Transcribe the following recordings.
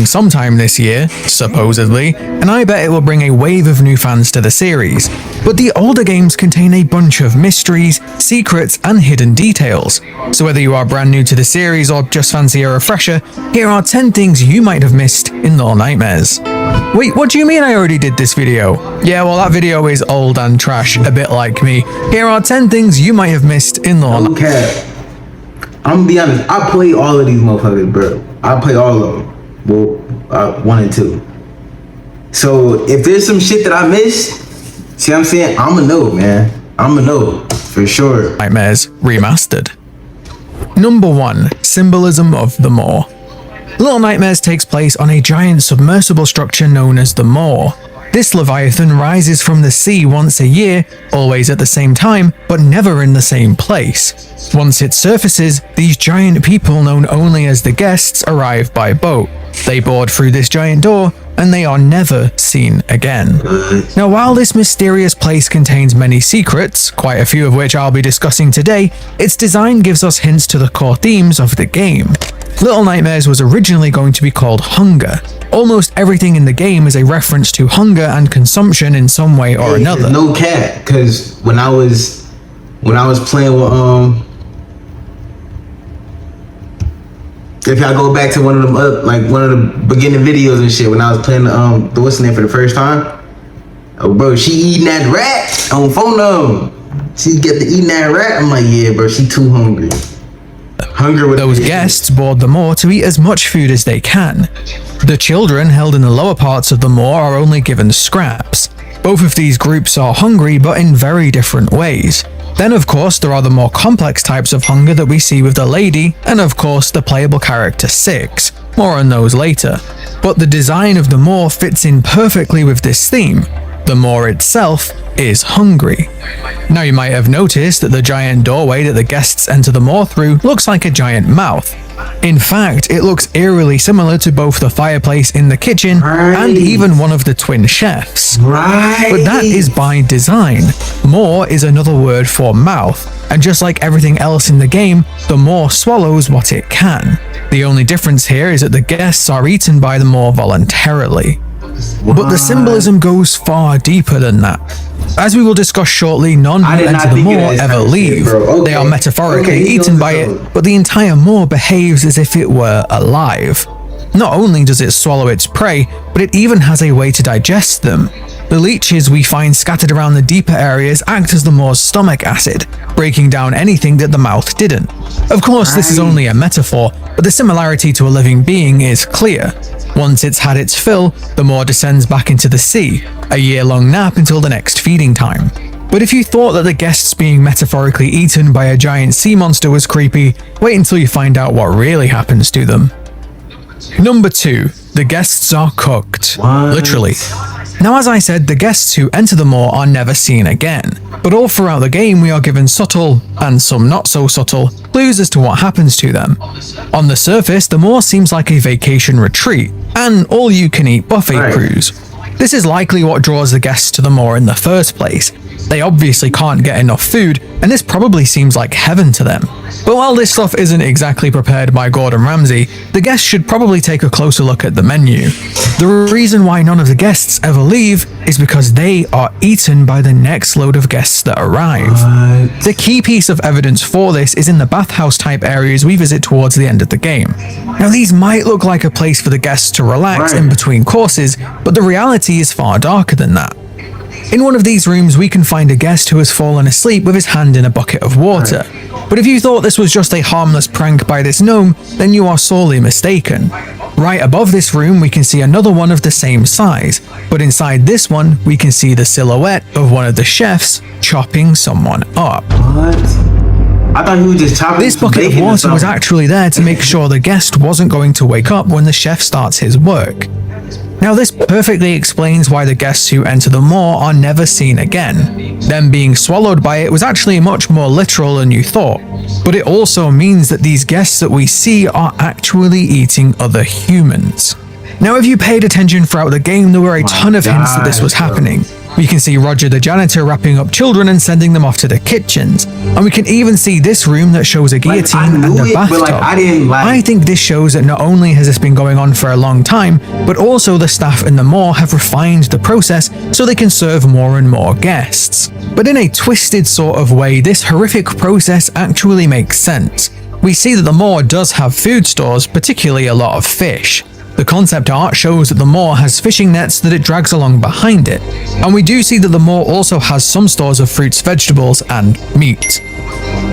sometime this year, supposedly, and I bet it will bring a wave of new fans to the series. But the older games contain a bunch of mysteries, secrets, and hidden details. So whether you are brand new to the series or just fancy a refresher, here are 10 things you might have missed in Little Nightmares. Wait, what do you mean I already did this video? Yeah, well that video is old and trash, a bit like me. Here are 10 things you might have missed in Little Nightmares. Okay, I'm gonna be honest, I play all of these motherfuckers, bro. I play all of them. Well, 1 and 2. So if there's some shit that I missed, see what I'm saying? I'ma know, man. I'ma know, for sure. Nightmares Remastered. Number 1. Symbolism of the Maw. Little Nightmares takes place on a giant submersible structure known as the Maw. This leviathan rises from the sea once a year, always at the same time, but never in the same place. Once it surfaces, these giant people known only as the guests arrive by boat. They board through this giant door, and they are never seen again. Now, while this mysterious place contains many secrets, quite a few of which I'll be discussing today, its design gives us hints to the core themes of the game. Little Nightmares was originally going to be called Hunger. Almost everything in the game is a reference to hunger and consumption in some way or another. No cat, because when I was playing with if y'all go back to one of them one of the beginning videos and shit, when I was playing the what's the name for the first time, oh bro, she eating that rat on phone. She get to eating that rat. I'm like, yeah, bro, she too hungry. Those guests board the Maw to eat as much food as they can. The children held in the lower parts of the Maw are only given scraps. Both of these groups are hungry, but in very different ways. Then of course there are the more complex types of hunger that we see with the lady, and of course the playable character 6. More on those later. But the design of the Maw fits in perfectly with this theme. The Maw itself is hungry. Now you might have noticed that the giant doorway that the guests enter the Maw through looks like a giant mouth. In fact, it looks eerily similar to both the fireplace in the kitchen and even one of the twin chefs. But that is by design. Maw is another word for mouth, and just like everything else in the game, the Maw swallows what it can. The only difference here is that the guests are eaten by the Maw voluntarily. But the symbolism goes far deeper than that. As we will discuss shortly, none who enter the Maw ever leave. They are metaphorically eaten by it, but the entire Maw behaves as if it were alive. Not only does it swallow its prey, but it even has a way to digest them. The leeches we find scattered around the deeper areas act as the Maw's stomach acid, breaking down anything that the mouth didn't. Of course, this is only a metaphor, but the similarity to a living being is clear. Once it's had its fill, the Maw descends back into the sea, a year-long nap until the next feeding time. But if you thought that the guests being metaphorically eaten by a giant sea monster was creepy, wait until you find out what really happens to them. Number 2. The guests are cooked. Literally. Now as I said, the guests who enter the Maw are never seen again, but all throughout the game we are given subtle, and some not so subtle, clues as to what happens to them. On the surface, the Maw seems like a vacation retreat, an all-you-can-eat buffet cruise. This is likely what draws the guests to the Maw in the first place. They obviously can't get enough food, and this probably seems like heaven to them. But while this stuff isn't exactly prepared by Gordon Ramsay, the guests should probably take a closer look at the menu. The reason why none of the guests ever leave is because they are eaten by the next load of guests that arrive. The key piece of evidence for this is in the bathhouse type areas we visit towards the end of the game. Now these might look like a place for the guests to relax in between courses, but the reality is far darker than that. In one of these rooms we can find a guest who has fallen asleep with his hand in a bucket of water. But if you thought this was just a harmless prank by this gnome, then you are sorely mistaken. Right above this room we can see another one of the same size, but inside this one we can see the silhouette of one of the chefs chopping someone up. I thought he was just chopping. This bucket of water was actually there to make sure the guest wasn't going to wake up when the chef starts his work. Now this perfectly explains why the guests who enter the Maw are never seen again. Them being swallowed by it was actually much more literal than you thought, but it also means that these guests that we see are actually eating other humans. Now if you paid attention throughout the game, there were a ton of hints that this was happening. We can see Roger the janitor wrapping up children and sending them off to the kitchens. And we can even see this room that shows a guillotine and a bathtub. I think this shows that not only has this been going on for a long time, but also the staff in the Moor have refined the process so they can serve more and more guests. But in a twisted sort of way, this horrific process actually makes sense. We see that the Moor does have food stores, particularly a lot of fish. The concept art shows that the Moor has fishing nets that it drags along behind it, and we do see that the Moor also has some stores of fruits, vegetables, and meat.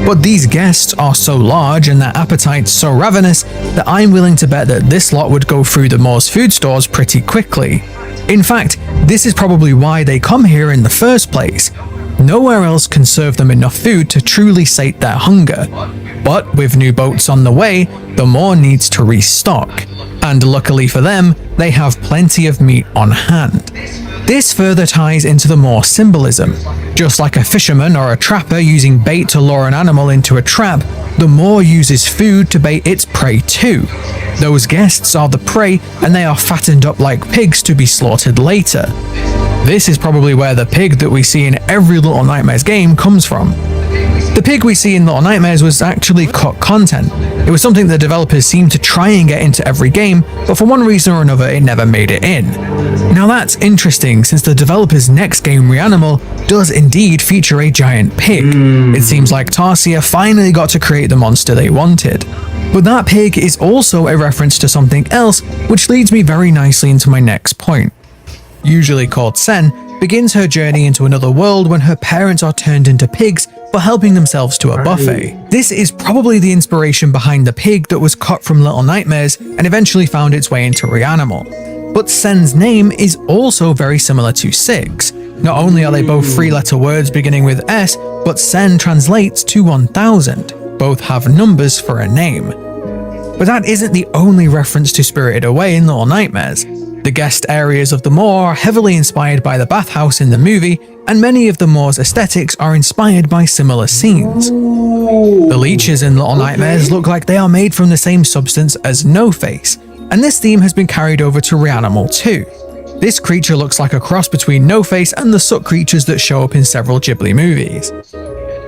But these guests are so large and their appetites so ravenous that I'm willing to bet that this lot would go through the Moor's food stores pretty quickly. In fact, this is probably why they come here in the first place. Nowhere else can serve them enough food to truly sate their hunger. But with new boats on the way, the Moor needs to restock. And luckily for them, they have plenty of meat on hand. This further ties into the Moor symbolism. Just like a fisherman or a trapper using bait to lure an animal into a trap, the Moor uses food to bait its prey too. Those guests are the prey, and they are fattened up like pigs to be slaughtered later. This is probably where the pig that we see in every Little Nightmares game comes from. The pig we see in Little Nightmares was actually cut content. It was something the developers seemed to try and get into every game, but for one reason or another it never made it in. Now that's interesting, since the developers' next game, Reanimal, does indeed feature a giant pig. It seems like Tarsier finally got to create the monster they wanted. But that pig is also a reference to something else, which leads me very nicely into my next point. Usually called Sen, begins her journey into another world when her parents are turned into pigs for helping themselves to a buffet. This is probably the inspiration behind the pig that was cut from Little Nightmares and eventually found its way into Reanimal. But Sen's name is also very similar to Six. Not only are they both three-letter words beginning with S, but Sen translates to 1000. Both have numbers for a name. But that isn't the only reference to Spirited Away in Little Nightmares. The guest areas of the Moor are heavily inspired by the bathhouse in the movie, and many of the Moor's aesthetics are inspired by similar scenes. The leeches in Little Nightmares look like they are made from the same substance as No Face, and this theme has been carried over to Reanimal too. This creature looks like a cross between No Face and the Suck creatures that show up in several Ghibli movies.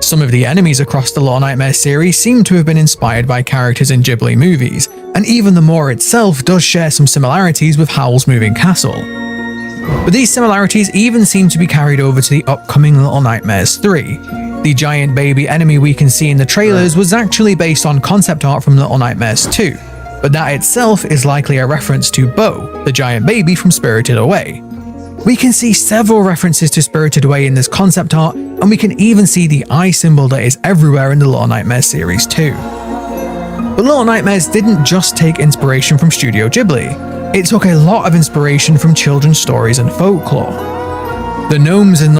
Some of the enemies across the Little Nightmares series seem to have been inspired by characters in Ghibli movies, and even the Moor itself does share some similarities with Howl's Moving Castle. But these similarities even seem to be carried over to the upcoming Little Nightmares 3. The giant baby enemy we can see in the trailers was actually based on concept art from Little Nightmares 2, but that itself is likely a reference to Bo, the giant baby from Spirited Away. We can see several references to Spirited Away in this concept art, and we can even see the eye symbol that is everywhere in the Little Nightmares series too. But Little Nightmares didn't just take inspiration from Studio Ghibli. It took a lot of inspiration from children's stories and folklore. The gnomes in